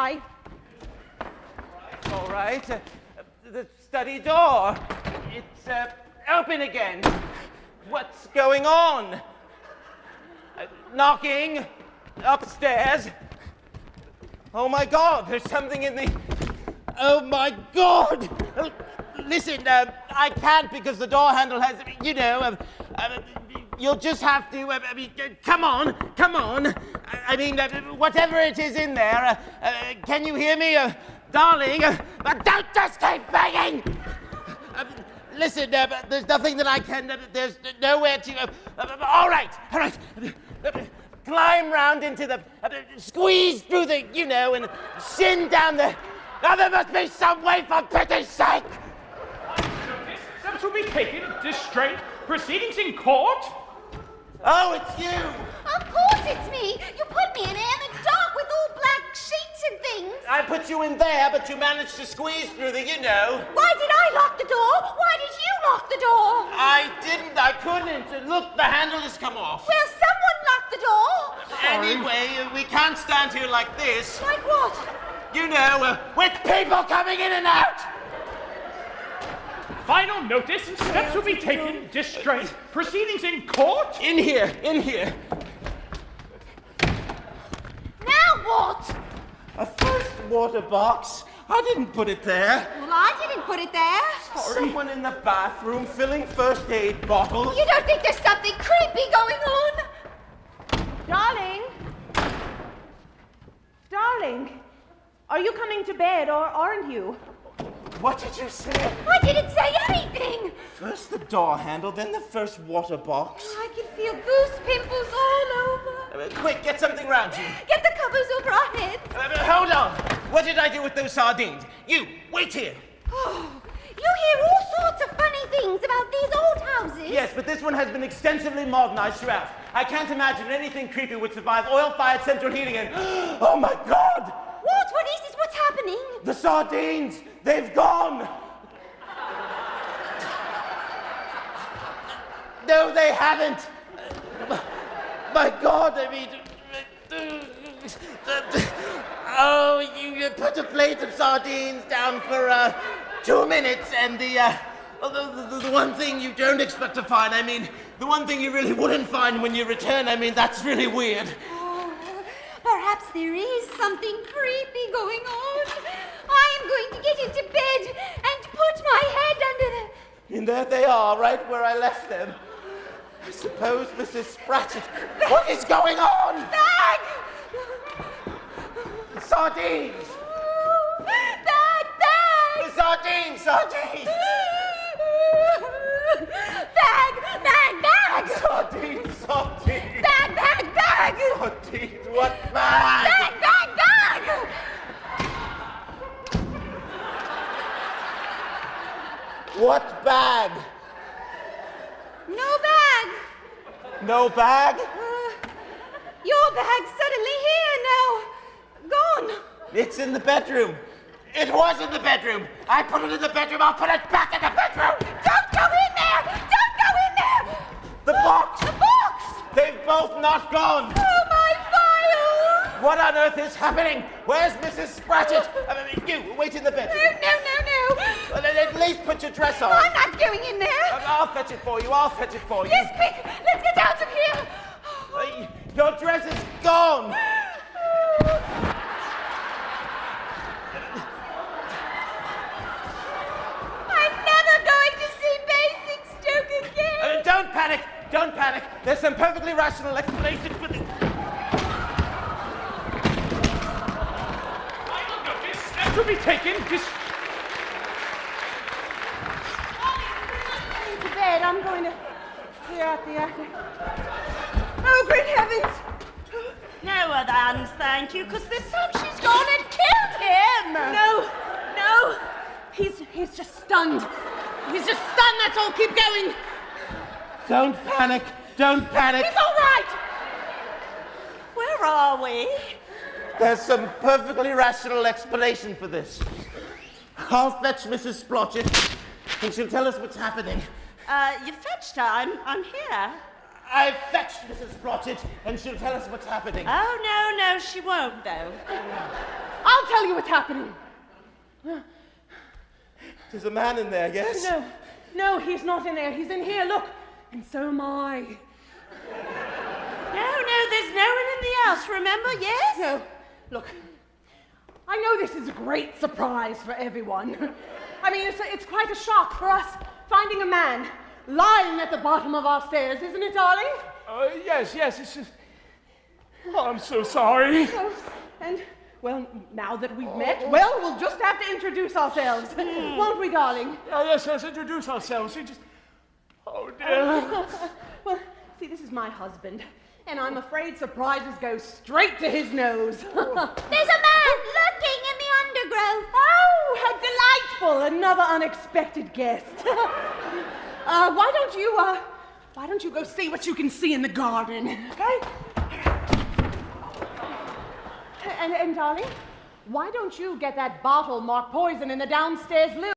try. All right. The study door. It's open again. What's going on? Knocking upstairs. Oh my God, there's something in the... Oh my God! Listen, I can't because the door handle has, you'll just have to, come on. Whatever it is in there, can you hear me? Darling, don't just keep banging! Listen, there's nothing that I can, there's nowhere to, all right. Climb round into the, squeeze through the, and shin down the, there must be some way for pity's sake! Steps will be taken to Strand. Proceedings in court? Oh, it's you! Of course it's me! You put me in there in the dark with all black sheets and things! I put you in there, but you managed to squeeze through the, Why did I lock the door? Why did you lock the door? I didn't, I couldn't. Look, the handle has come off. Well, someone locked the door! Anyway, we can't stand here like this. Like what? With people coming in and out! Final notice. Steps will be taken to Strand. Proceedings in court? In here. Now what? A first water box. I didn't put it there. Well, I didn't put it there. Someone in the bathroom filling first aid bottles. You don't think there's something creepy going on? Darling, are you coming to bed or aren't you? What did you say? I didn't say anything. First the door handle, then the first water box. I can feel goose pimples all over. Quick, get something round you. Get the covers over our heads. Hold on. What did I do with those sardines? You, wait here. Oh, you hear all sorts of funny things about these old houses. Yes, but this one has been extensively modernized throughout. I can't imagine anything creepy would survive oil-fired central heating and... Oh my God! What? What is this? What's happening? The sardines! They've gone! No, they haven't! My God, Oh, you put a plate of sardines down for 2 minutes, and the one thing you don't expect to find, the one thing you really wouldn't find when you return, that's really weird. Oh, perhaps there is something creepy going on. I am going to get into bed and put my head under the... And there they are, right where I left them. I suppose Mrs. Spratchett... What is going on? Bag! Sardines! Bag! The sardines! Bag! Bag! Sardines! Bag! Sardines! What bag? Bag! What bag? No bag. No bag? Your bag's suddenly here now. Gone. It's in the bedroom. It was in the bedroom. I put it in the bedroom. I'll put it back in the bedroom. Don't go in there. Don't go in there. The box. The box. They've both not gone. Oh, my files. What on earth is happening? Where's Mrs. Spratchett? You, wait in the bedroom. No. Well, at least put your dress on. I'm not going in there. I'll fetch it for you. Yes, quick. Let's get out of here. Your dress is gone. I'm never going to see Basingstoke again. Don't panic. There's some perfectly rational explanation for this. Final notice. Steps will be taken to... To bed, I'm going to clear out the attic. Oh, great heavens! No other hands, thank you, because this time she's gone and killed him! No! He's just stunned. He's just stunned, that's all. Keep going. Don't panic. He's all right! Where are we? There's some perfectly rational explanation for this. I'll fetch Mrs. Splotchet, and she'll tell us what's happening. You fetched her. I'm here. I've fetched Mrs. Blodgett, and she'll tell us what's happening. Oh, no, she won't, though. I'll tell you what's happening. There's a man in there, yes? No, he's not in there. He's in here, look. And so am I. No, there's no one in the house, remember, yes? No, look. I know this is a great surprise for everyone. I mean, it's quite a shock for us finding a man lying at the bottom of our stairs, isn't it, darling? Yes, it's just... Oh, I'm so sorry. And, well, now that we've met, well, we'll just have to introduce ourselves. Won't we, darling? Yes, introduce ourselves. We just... Oh, dear. Well, see, this is my husband. And I'm afraid surprises go straight to his nose. There's a man lurking in the undergrowth. Oh, how delightful! Another unexpected guest. Why don't you go see what you can see in the garden, okay? And darling, why don't you get that bottle marked poison in the downstairs loo?